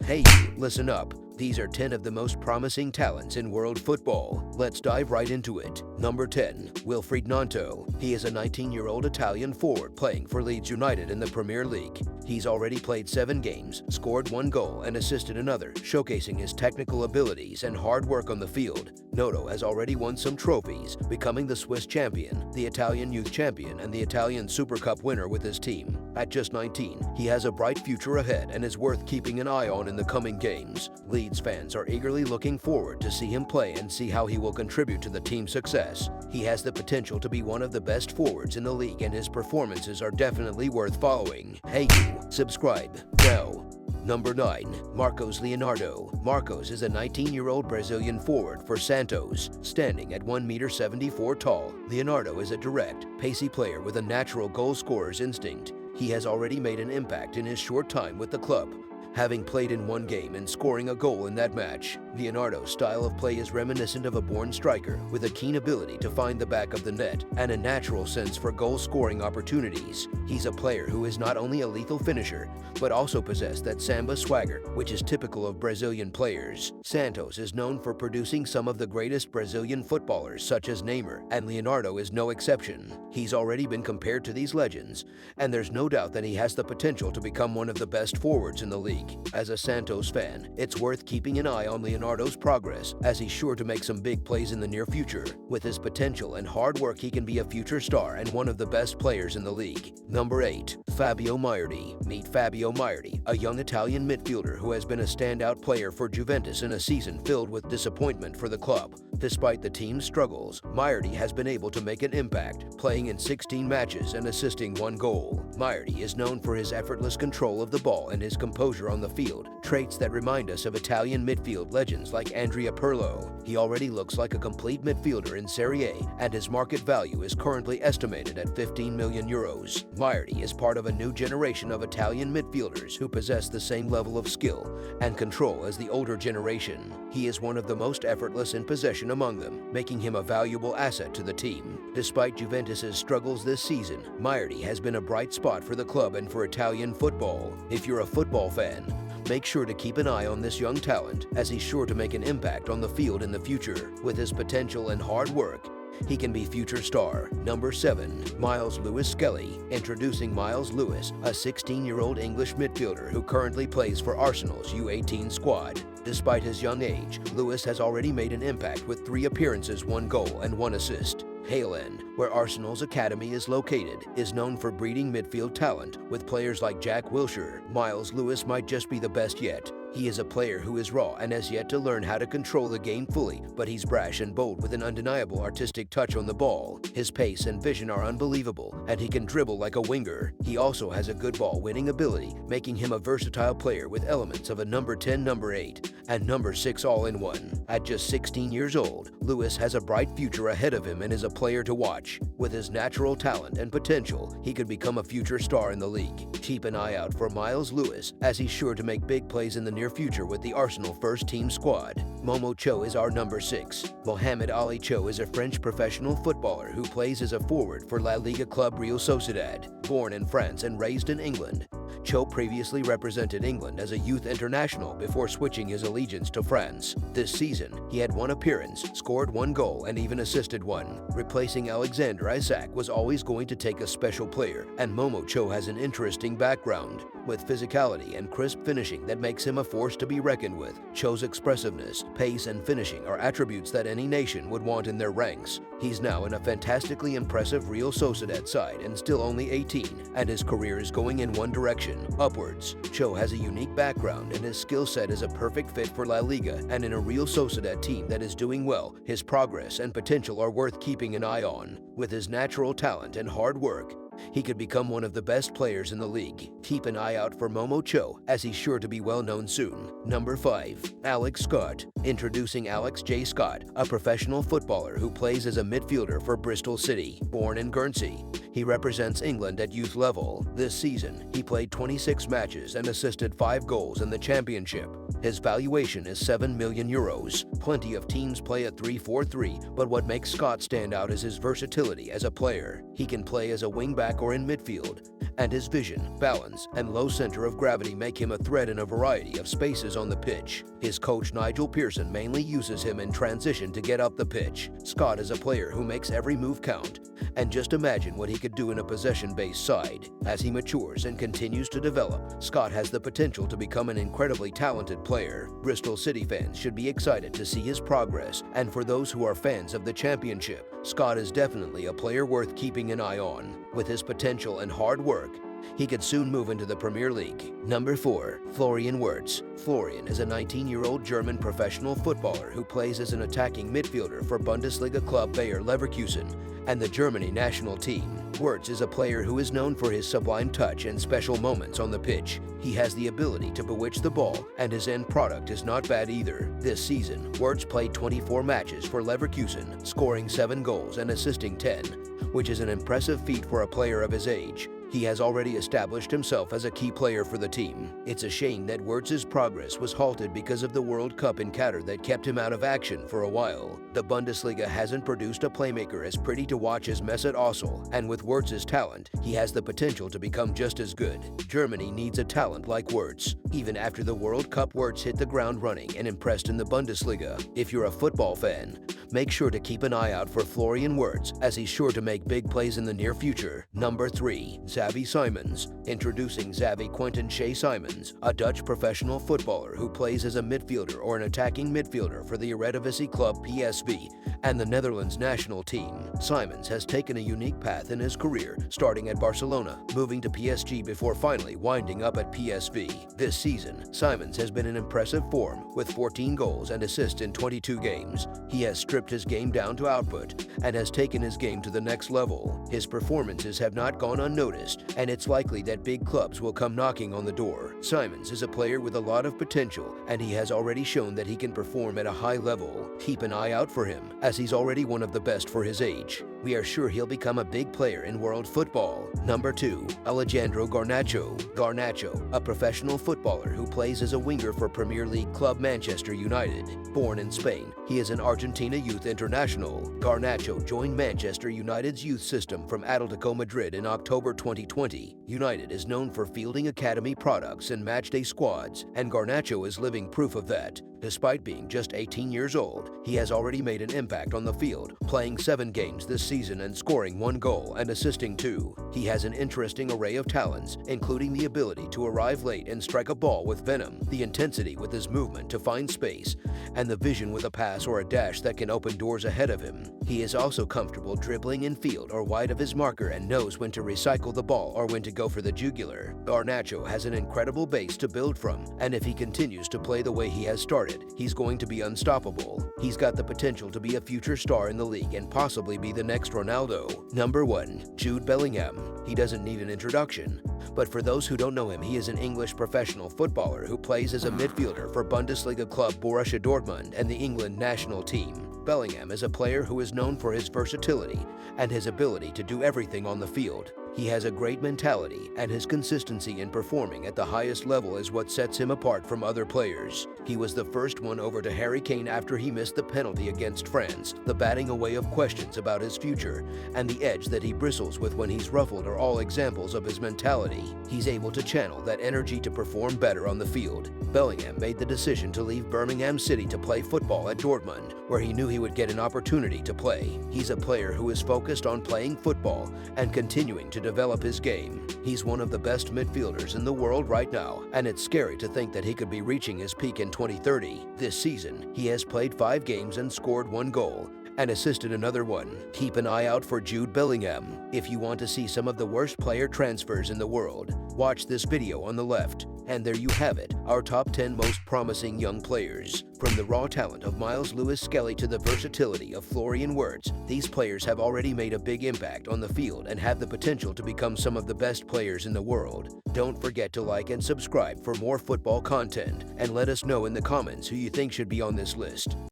Hey, listen up. These are 10 of the most promising talents in world football. Let's dive right into it. Number 10. Wilfried Gnonto. He is a 19-year-old Italian forward playing for Leeds United in the Premier League. He's already played 7 games, scored 1 goal and assisted another, showcasing his technical abilities and hard work on the field. Gnonto has already won some trophies, becoming the Swiss champion, the Italian youth champion and the Italian Super Cup winner with his team. At just 19, he has a bright future ahead and is worth keeping an eye on in the coming games. Leeds fans are eagerly looking forward to see him play and see how he will contribute to the team's success. He has the potential to be one of the best forwards in the league and his performances are definitely worth following. Hey you, subscribe now. Number 9. Marcos Leonardo. Marcos is a 19-year-old Brazilian forward for Santos. Standing at 1.74 m tall, Leonardo is a direct, pacey player with a natural goal scorer's instinct. He has already made an impact in his short time with the club, having played in 1 game and scoring a goal in that match. Leonardo's style of play is reminiscent of a born striker, with a keen ability to find the back of the net and a natural sense for goal-scoring opportunities. He's a player who is not only a lethal finisher, but also possesses that samba swagger, which is typical of Brazilian players. Santos is known for producing some of the greatest Brazilian footballers such as Neymar, and Leonardo is no exception. He's already been compared to these legends, and there's no doubt that he has the potential to become one of the best forwards in the league. As a Santos fan, it's worth keeping an eye on Leonardo's progress, as he's sure to make some big plays in the near future. With his potential and hard work, he can be a future star and one of the best players in the league. Number 8. Fabio Maierdi. Meet Fabio Maierdi, a young Italian midfielder who has been a standout player for Juventus in a season filled with disappointment for the club. Despite the team's struggles, Maierdi has been able to make an impact, playing in 16 matches and assisting 1 goal. Maierdi is known for his effortless control of the ball and his composure on the field, traits that remind us of Italian midfield legends like Andrea Pirlo. He already looks like a complete midfielder in Serie A, and his market value is currently estimated at 15 million euros. Maierdi is part of a new generation of Italian midfielders who possess the same level of skill and control as the older generation. He is one of the most effortless in possession among them, making him a valuable asset to the team. Despite Juventus's struggles this season, Maierdi has been a bright spot for the club and for Italian football. If you're a football fan, make sure to keep an eye on this young talent, as he's sure to make an impact on the field in the future. With his potential and hard work, he can be future star. Number 7. Miles Lewis-Skelly. Introducing Miles Lewis, a 16-year-old English midfielder who currently plays for Arsenal's U18 squad. Despite his young age, Lewis has already made an impact with 3 appearances, 1 goal and 1 assist. Hale End, where Arsenal's academy is located, is known for breeding midfield talent. With players like Jack Wilshere, Miles Lewis might just be the best yet. He is a player who is raw and has yet to learn how to control the game fully, but he's brash and bold with an undeniable artistic touch on the ball. His pace and vision are unbelievable, and he can dribble like a winger. He also has a good ball-winning ability, making him a versatile player with elements of a number 10, number 8, and number 6 all in one. At just 16 years old, Lewis has a bright future ahead of him and is a player to watch. With his natural talent and potential, he could become a future star in the league. Keep an eye out for Miles Lewis, as he's sure to make big plays in the near future with the Arsenal first-team squad. Momo Cho is our number 6. Mohamed Ali Cho is a French professional footballer who plays as a forward for La Liga club Real Sociedad. Born in France and raised in England, Cho previously represented England as a youth international before switching his allegiance to France. This season, he had 1 appearance, scored 1 goal, and even assisted 1. Replacing Alexander Isak was always going to take a special player, and Momo Cho has an interesting background, with physicality and crisp finishing that makes him a force to be reckoned with. Cho's expressiveness, pace, and finishing are attributes that any nation would want in their ranks. He's now in a fantastically impressive Real Sociedad side and still only 18, and his career is going in one direction, upwards. Cho has a unique background and his skill set is a perfect fit for La Liga, and in a Real Sociedad team that is doing well, his progress and potential are worth keeping an eye on. With his natural talent and hard work, he could become one of the best players in the league. Keep an eye out for Momo Cho, as he's sure to be well known soon. Number 5. Alex Scott. Introducing Alex J. Scott, a professional footballer who plays as a midfielder for Bristol City. Born in Guernsey, he represents England at youth level. This season, he played 26 matches and assisted 5 goals in the championship. His valuation is 7 million euros. Plenty of teams play a 3-4-3, but what makes Scott stand out is his versatility as a player. He can play as a wingback or in midfield, and his vision, balance, and low center of gravity make him a threat in a variety of spaces on the pitch. His coach Nigel Pearson mainly uses him in transition to get up the pitch. Scott is a player who makes every move count, and just imagine what he could do in a possession-based side. As he matures and continues to develop, Scott has the potential to become an incredibly talented player. Bristol City fans should be excited to see his progress, and for those who are fans of the championship, Scott is definitely a player worth keeping an eye on. With his potential and hard work, he could soon move into the Premier League. Number 4. Florian Wirtz. Florian is a 19-year-old German professional footballer who plays as an attacking midfielder for Bundesliga club Bayer Leverkusen and the Germany national team. Wirtz is a player who is known for his sublime touch and special moments on the pitch. He has the ability to bewitch the ball, and his end product is not bad either. This season, Wirtz played 24 matches for Leverkusen, scoring 7 goals and assisting 10, which is an impressive feat for a player of his age. He has already established himself as a key player for the team. It's a shame that Wirtz's progress was halted because of the World Cup in Qatar that kept him out of action for a while. The Bundesliga hasn't produced a playmaker as pretty to watch as Mesut Ozil, and with Wirtz's talent, he has the potential to become just as good. Germany needs a talent like Wirtz. Even after the World Cup, Wirtz hit the ground running and impressed in the Bundesliga. If you're a football fan, make sure to keep an eye out for Florian Wirtz, as he's sure to make big plays in the near future. Number 3. Xavi Simons. Introducing Xavi Quentin Shea Simons, a Dutch professional footballer who plays as a midfielder or an attacking midfielder for the Eredivisie club PSV and the Netherlands national team. Simons has taken a unique path in his career, starting at Barcelona, moving to PSG before finally winding up at PSV. This season, Simons has been in impressive form with 14 goals and assists in 22 games. He has stripped his game down to output and has taken his game to the next level. His performances have not gone unnoticed, and it's likely that big clubs will come knocking on the door. Simons is a player with a lot of potential, and he has already shown that he can perform at a high level. Keep an eye out for him, as he's already one of the best for his age. We are sure he'll become a big player in world football. Number 2. Alejandro Garnacho. Garnacho, a professional footballer who plays as a winger for Premier League club Manchester United. Born in Spain, he is an Argentina youth international. Garnacho joined Manchester United's youth system from Atletico Madrid in October 2020. United is known for fielding academy products and matchday squads, and Garnacho is living proof of that. Despite being just 18 years old, he has already made an impact on the field, playing 7 games this season and scoring 1 goal and assisting 2. He has an interesting array of talents, including the ability to arrive late and strike a ball with venom, the intensity with his movement to find space, and the vision with a pass or a dash that can open doors ahead of him. He is also comfortable dribbling in field or wide of his marker and knows when to recycle the ball or when to go for the jugular. Garnacho has an incredible base to build from, and if he continues to play the way he has started, he's going to be unstoppable. He's got the potential to be a future star in the league and possibly be the next Ronaldo. Number 1. Jude Bellingham. He doesn't need an introduction, but for those who don't know him, he is an English professional footballer who plays as a midfielder for Bundesliga club Borussia Dortmund and the England national team. Bellingham is a player who is known for his versatility and his ability to do everything on the field. He has a great mentality, and his consistency in performing at the highest level is what sets him apart from other players. He was the first one over to Harry Kane after he missed the penalty against France. The batting away of questions about his future and the edge that he bristles with when he's ruffled are all examples of his mentality. He's able to channel that energy to perform better on the field. Bellingham made the decision to leave Birmingham City to play football at Dortmund, where he knew he would get an opportunity to play. He's a player who is focused on playing football and continuing to develop his game. He's one of the best midfielders in the world right now, and it's scary to think that he could be reaching his peak in 2030. This season, he has played 5 games and scored 1 goal and assisted another 1. Keep an eye out for Jude Bellingham. If you want to see some of the worst player transfers in the world, watch this video on the left. And there you have it, our top 10 most promising young players. From the raw talent of Miles Lewis-Skelly to the versatility of Florian Wirtz, these players have already made a big impact on the field and have the potential to become some of the best players in the world. Don't forget to like and subscribe for more football content, and let us know in the comments who you think should be on this list.